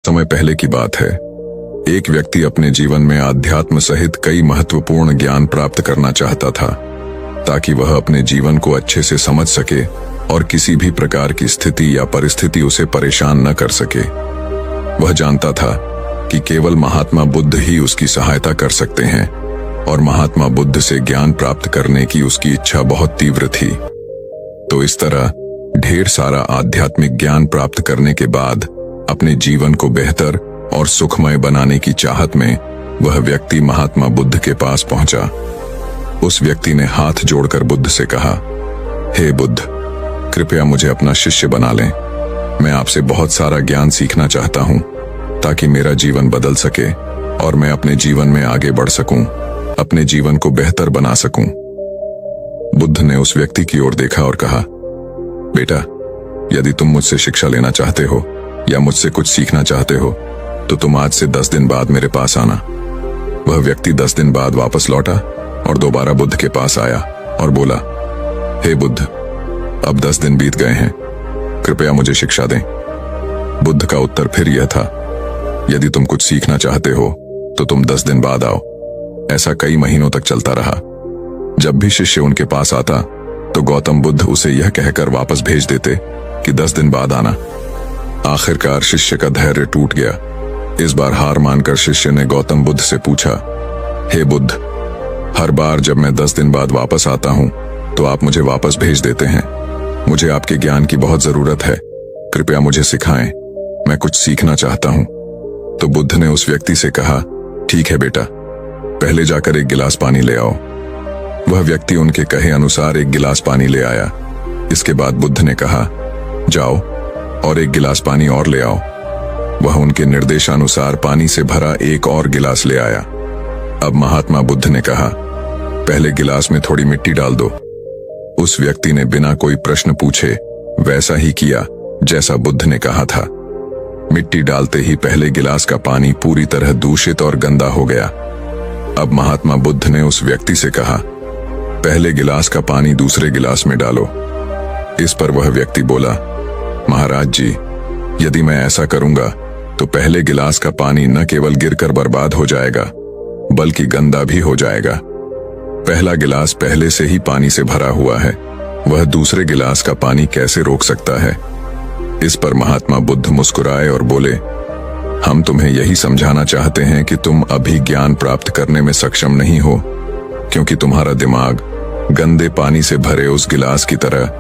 समय पहले की बात है। एक व्यक्ति अपने जीवन में आध्यात्म सहित कई महत्वपूर्ण ज्ञान प्राप्त करना चाहता था, ताकि वह अपने जीवन को अच्छे से समझ सके और किसी भी प्रकार की स्थिति या परिस्थिति उसे परेशान न कर सके। वह जानता था कि केवल महात्मा बुद्ध ही उसकी सहायता कर सकते हैं और महात्मा बुद्ध से ज्ञान प्राप्त करने की उसकी इच्छा बहुत तीव्र थी। तो इस तरह ढेर सारा आध्यात्मिक ज्ञान प्राप्त करने के बाद अपने जीवन को बेहतर और सुखमय बनाने की चाहत में वह व्यक्ति महात्मा बुद्ध के पास पहुंचा। उस व्यक्ति ने हाथ जोड़कर बुद्ध से कहा, हे बुद्ध, कृपया मुझे अपना शिष्य बना लें। मैं आपसे बहुत सारा ज्ञान सीखना चाहता हूं, ताकि मेरा जीवन बदल सके और मैं अपने जीवन में आगे बढ़ सकूं, अपने जीवन को बेहतर बना सकूं। बुद्ध ने उस व्यक्ति की ओर देखा और कहा, बेटा, यदि तुम मुझसे शिक्षा लेना चाहते हो या मुझसे कुछ सीखना चाहते हो तो तुम आज से 10 दिन बाद मेरे पास आना। वह व्यक्ति 10 दिन बाद वापस लौटा और दोबारा बुद्ध के पास आया और बोला, हे बुद्ध, अब 10 दिन बीत गए हैं, कृपया मुझे शिक्षा दें। बुद्ध का उत्तर फिर यह था, यदि तुम कुछ सीखना चाहते हो तो तुम 10 दिन बाद आओ। ऐसा कई महीनों तक चलता रहा। जब भी शिष्य उनके पास आता तो गौतम बुद्ध उसे यह कहकर वापस भेज देते कि 10 दिन बाद आना। आखिरकार शिष्य का धैर्य टूट गया। इस बार हार मानकर शिष्य ने गौतम बुद्ध से पूछा, हे बुद्ध, हर बार जब मैं 10 दिन बाद वापस आता हूं तो आप मुझे वापस भेज देते हैं। मुझे आपके ज्ञान की बहुत जरूरत है, कृपया मुझे सिखाएं, मैं कुछ सीखना चाहता हूं। तो बुद्ध ने उस व्यक्ति से कहा, ठीक है बेटा, पहले जाकर एक गिलास पानी ले आओ। वह व्यक्ति उनके कहे अनुसार एक गिलास पानी ले आया। इसके बाद बुद्ध ने कहा, जाओ और एक गिलास पानी और ले आओ। वह उनके निर्देशानुसार पानी से भरा एक और गिलास ले आया। अब महात्मा बुद्ध ने कहा, पहले गिलास में थोड़ी मिट्टी डाल दो। उस व्यक्ति ने बिना कोई प्रश्न पूछे वैसा ही किया जैसा बुद्ध ने कहा था। मिट्टी डालते ही पहले गिलास का पानी पूरी तरह दूषित और गंदा हो गया। अब महात्मा बुद्ध ने उस व्यक्ति से कहा, पहले गिलास का पानी दूसरे गिलास में डालो। इस पर वह व्यक्ति बोला, महाराज जी, यदि मैं ऐसा करूंगा तो पहले गिलास का पानी न केवल गिरकर बर्बाद हो जाएगा बल्कि गंदा भी हो जाएगा। पहला गिलास पहले से ही पानी से भरा हुआ है, वह दूसरे गिलास का पानी कैसे रोक सकता है? इस पर महात्मा बुद्ध मुस्कुराए और बोले, हम तुम्हें यही समझाना चाहते हैं कि तुम अभी ज्ञान प्राप्त करने में सक्षम नहीं हो, क्योंकि तुम्हारा दिमाग गंदे पानी से भरे उस गिलास की तरह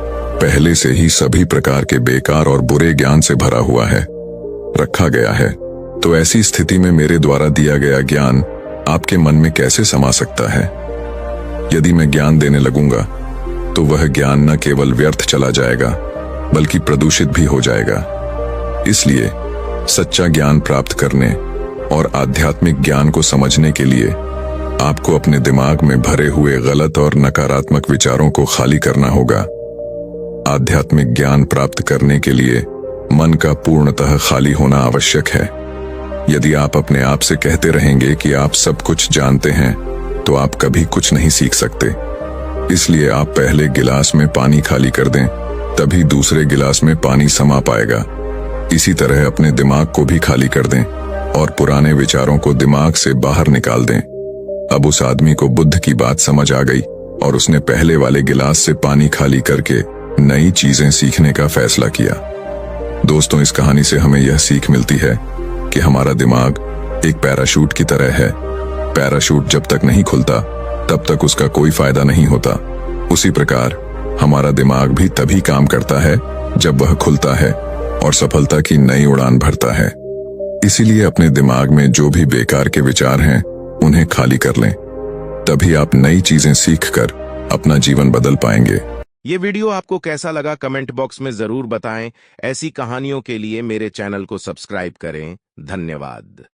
पहले से ही सभी प्रकार के बेकार और बुरे ज्ञान से भरा हुआ है, रखा गया है। तो ऐसी स्थिति में मेरे द्वारा दिया गया ज्ञान आपके मन में कैसे समा सकता है? यदि मैं ज्ञान देने लगूंगा तो वह ज्ञान न केवल व्यर्थ चला जाएगा बल्कि प्रदूषित भी हो जाएगा। इसलिए सच्चा ज्ञान प्राप्त करने और आध्यात्मिक ज्ञान को समझने के लिए आपको अपने दिमाग में भरे हुए गलत और नकारात्मक विचारों को खाली करना होगा। आध्यात्मिक ज्ञान प्राप्त करने के लिए मन का पूर्णतः खाली होना आवश्यक है। यदि आप अपने आप से कहते रहेंगे कि आप सब कुछ जानते हैं तो आप कभी कुछ नहीं सीख सकते। इसलिए आप पहले गिलास में पानी खाली कर दें, तभी दूसरे गिलास में पानी समा पाएगा। इसी तरह अपने दिमाग को भी खाली कर दें और पुराने विचारों को दिमाग से बाहर निकाल दें। अब उस आदमी को बुद्ध की बात समझ आ गई और उसने पहले वाले गिलास से पानी खाली करके नई चीजें सीखने का फैसला किया। दोस्तों, इस कहानी से हमें यह सीख मिलती है कि हमारा दिमाग एक पैराशूट की तरह है। पैराशूट जब तक नहीं खुलता तब तक उसका कोई फायदा नहीं होता। उसी प्रकार हमारा दिमाग भी तभी काम करता है जब वह खुलता है और सफलता की नई उड़ान भरता है। इसीलिए अपने दिमाग में जो भी बेकार के विचार हैं उन्हें खाली कर लें, तभी आप नई चीजें सीखकर अपना जीवन बदल पाएंगे। ये वीडियो आपको कैसा लगा कमेंट बॉक्स में जरूर बताएं। ऐसी कहानियों के लिए मेरे चैनल को सब्सक्राइब करें। धन्यवाद।